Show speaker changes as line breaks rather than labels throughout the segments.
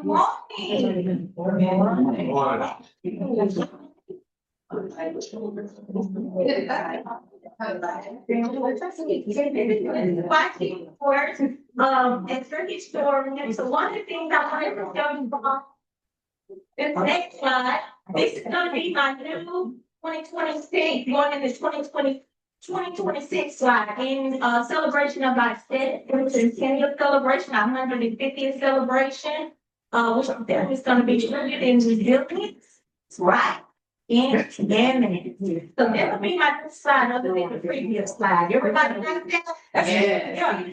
morning. Good morning. Watching sports, and turkey story. So one of the things I wanted to tell you about this next slide, this is gonna be my new 2026, going into 2026 slide in celebration of my centennial celebration, our 150th celebration, which there is gonna be rooted in resilience, right? And so this will be my new slide other than the previous slide. Everybody like that? Yeah. The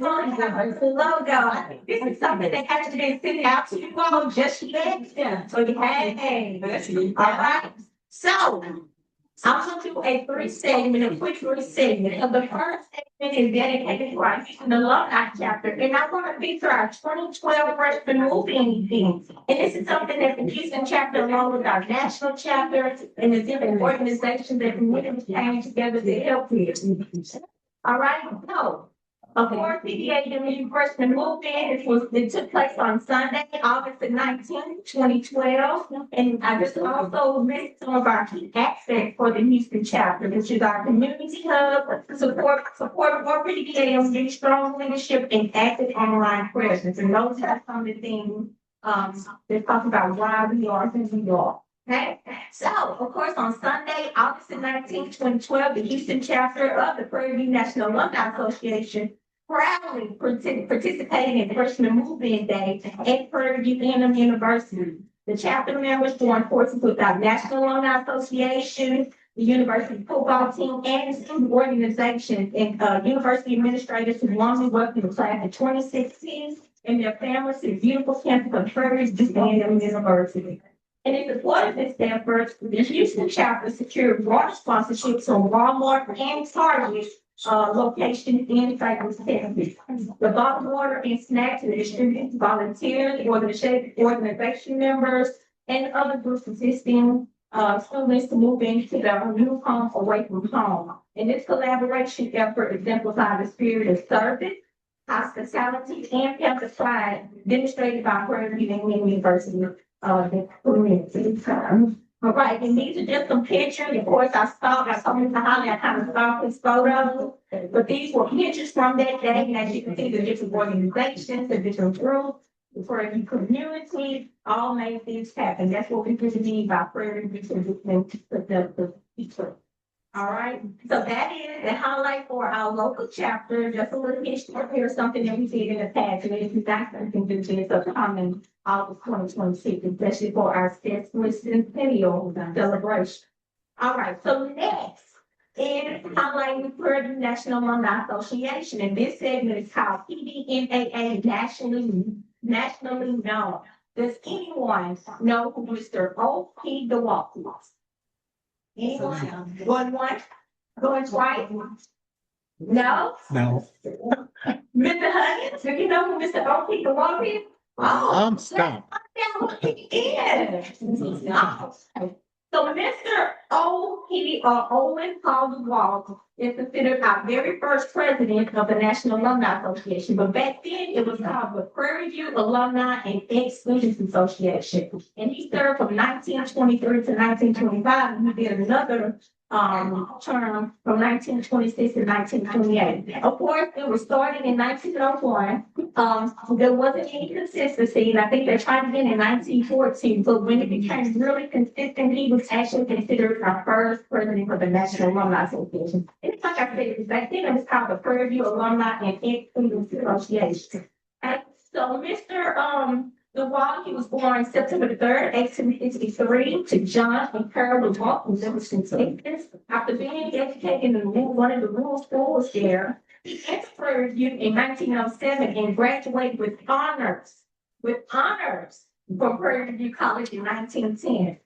logo. I think this is something that hasn't been sent out to you all just yet. So hey, all right. So I'm gonna do a quick three segment. So the first segment is dedicated to our Houston alumni chapter, and I want to feature our 2012 freshman moving things. And this is something that the Houston chapter, along with our national chapter and the different organizations that communities came together to help with. All right, so of course, PDA Community Freshman Movement, it took place on Sunday, August the 19th, 2012. And I just also list some of our key aspects for the Houston chapter, which is our community hub, support for PDA, strong leadership, and active online presence. And those are some of the things that talk about why we are who we are. Okay, so of course on Sunday, August the 19th, 2012, the Houston chapter of the Prairie View National Alumni Association proudly participating in Freshman Movement Day at Prairie View University. The chapter members joined forces with our National Alumni Association, the university football team, and the student organizations and university administrators who warmly welcomed the class of 2016 and their families to the beautiful campus of Prairie View University. And in support of this effort, the Houston chapter secured broad sponsorships from Walmart and Target locations in Cypress, Texas. The bottled water and snacks are distributed to volunteers, organization members, and other groups assisting students to move into their new home away from home. And this collaboration effort exemplifies the spirit of service, hospitality, and campus pride demonstrated by Prairie View University. All right, and these are just some pictures. Of course, I told to Holly, I kind of stalked this photo, but these were pictures from that day. And as you can see, the different organizations, the different groups, the Prairie View community, all made things happen. That's what we really need by Prairie View to the people. All right, so that is the highlight for our local chapter. Just a little history here, something that we did in the past, and if you guys can do this upcoming August 2026, especially for our centennial celebration. All right, so next is highlighting the Prairie View National Alumni Association, and this segment is called PDNAA nationally known. Does anyone know who Mr. O.P. DeWalt was? Anyone? Going twice? No?
No.
Mr. Huggins, do you know who Mr. O.P. DeWalt is?
I'm stumped.
So Mr. O.P. Owen Paul DeWalt is considered our very first president of the National Alumni Association. But back then it was called the Prairie View Alumni and Ex-Students Association. And he served from 1923 to 1925, and he did another term from 1926 to 1928. Of course, it was started in 1901. There wasn't any consistency, and I think they tried again in 1914. But when it became really consistent, he was actually considered our first president of the National Alumni Association. And it's like I said, back then it was called the Prairie View Alumni and Ex-Students Association. And so Mr. DeWalt, he was born September the 3rd, 1863, to John and Carol DeWalt in Livingston, Texas. After being educated in one of the rural schools there, he entered Prairie View in 1907 and graduated with honors from Prairie View College in 1910.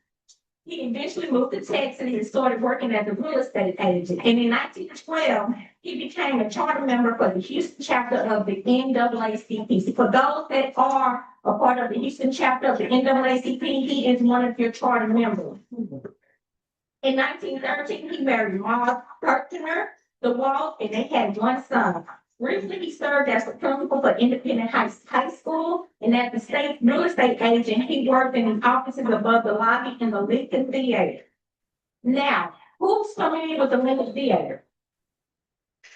He eventually moved to Texas and started working as a real estate agent. And in 1912, he became a charter member for the Houston chapter of the NAACP. So for those that are a part of the Houston chapter of the NAACP, he is one of your charter members. In 1913, he married Maud Kirchner DeWalt, and they had one son. Briefly, he served as the principal for Independent High School And as the state real estate agent, he worked in the offices above the lobby in the Lincoln Theater. Now, who's familiar with the Lincoln Theater?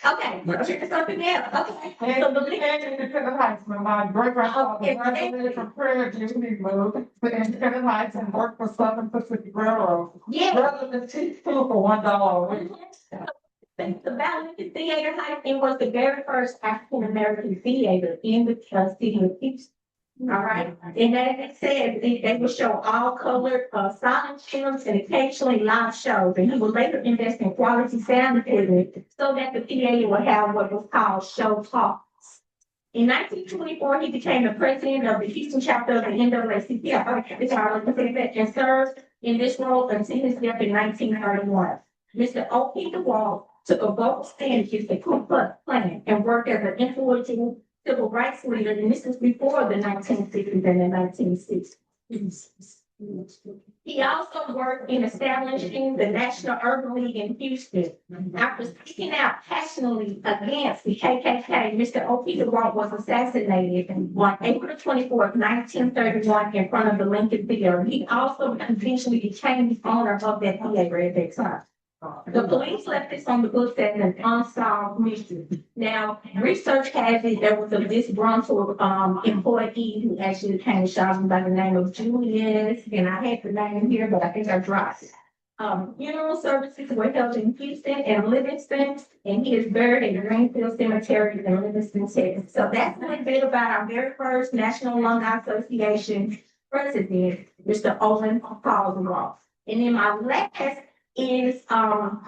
Okay, here's something else. Okay, so the Lincoln.
Independent Heights, when my great grandfather graduated from Prairie View, he moved to Independent Heights and worked for Southern Pacific Railroad.
Yeah.
Rather than teach school for $1 a week.
The Lincoln Theater Heights, it was the very first African American theater in the city of Houston. All right, and as it said, they would show all colored silent films and occasionally live shows. And he would later invest in quality sound equipment so that the theater would have what was called show talks. In 1924, he became the president of the Houston chapter of the NAACP, and served in this role until his death in 1931. Mr. O.P. DeWalt took a vote stand against the Ku Klux Klan and worked as an influential civil rights leader, and this was before the 1960s and the 1960s. He also worked in establishing the National Urban League in Houston. After speaking out passionately against the KKK, Mr. O.P. DeWalt was assassinated on April 24th, 1931, in front of the Lincoln Theater. He also eventually became the owner of that theater at that time. The police left this on the books as an unsolved mystery. Now, research has it there was a disgruntled employee who actually came shopping by the name of Julius, and I had the name here, but I think I dropped it. Funeral services were held in Houston and Livingston, and he is buried in Greenfield Cemetery in Livingston, Texas. So that's a little bit about our very first National Alumni Association president, Mr. Owen Paul. And then my last is our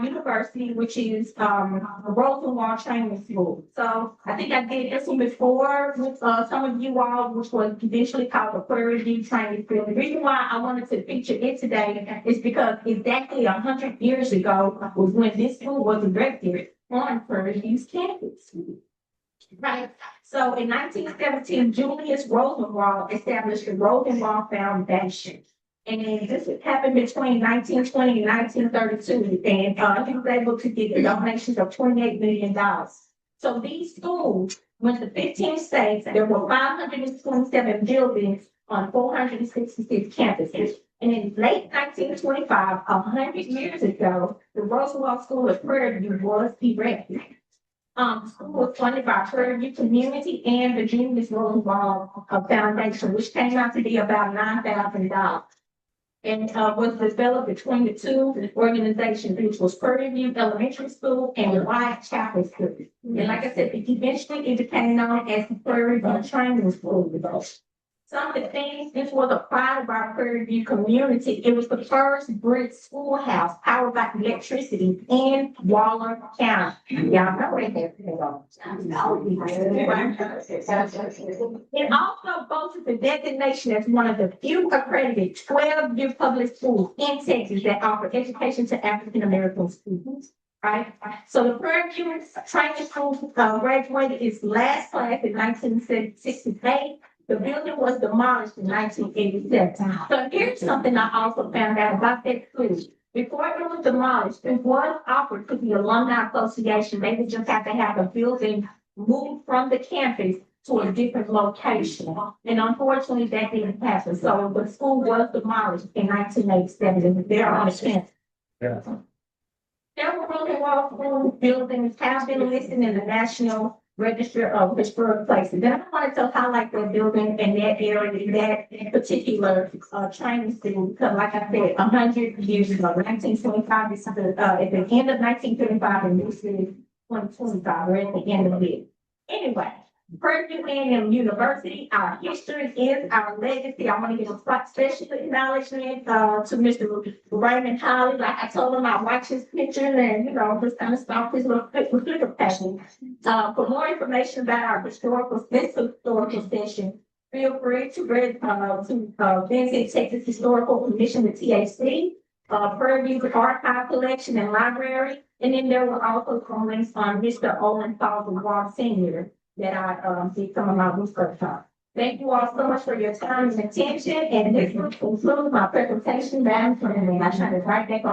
university, which is Rosenwald Training School. So I think I did this one before with some of you all, which was eventually called the Prairie View Training School. The reason why I wanted to feature it today is because exactly 100 years ago was when this school was erected on Prairie View's campus. Right. So in 1917, Julius Rosenwald established the Rosenwald Foundation. And this happened between 1920 and 1932, and he was able to get donations of $28 million. So these schools went to 15 states. There were 527 buildings on 466 campuses. And in late 1925, 100 years ago, the Roosevelt School of Prairie View was erected. The school was funded by Prairie View Community and the Julius Rosenwald Foundation, which came out to be about $9,000. And was developed between the two organizations, which was Prairie View Elementary School and Whitechapel School. And like I said, eventually it became known as the Prairie View Training School. Some of the things, this was a pride of our Prairie View community. It was the first brick schoolhouse powered by electricity in Waller County. Y'all know where that It also boasted the designation as one of the few accredited 12-year public schools in Texas that offer education to African American students. Right? So the Prairie View Training School graduated its last class in 1968. The building was demolished in 1987. So here's something I also found out about that school. Before it was demolished, it was offered to the Alumni Association. They would just have to have the building moved from the campus to a different location. And unfortunately, that didn't happen. So the school was demolished in 1987. It was there on the campus.
Yeah.
Several Roosevelt School buildings have been listed in the National Register of Historic Places. Then I wanted to highlight that building and that area, that particular training school, because like I said, 100 years ago, 1925, this is at the end of 1925, and this is 2025, we're at the end of it. Anyway, Prairie View A&M University, our history is our legacy. I want to give a special acknowledgement to Mr. Raymond Holly. Like I told him, I watch his pictures and, just kind of stalk his little Twitter passion. For more information about our historical session, feel free to visit Texas Historical Commission, the TAC, Prairie View Archive Collection and Library. And then there were also some links on Mr. Owen Paul Sr. that I did some of my research on. Thank you all so much for your time and attention. And this concludes my presentation. And I try to write back on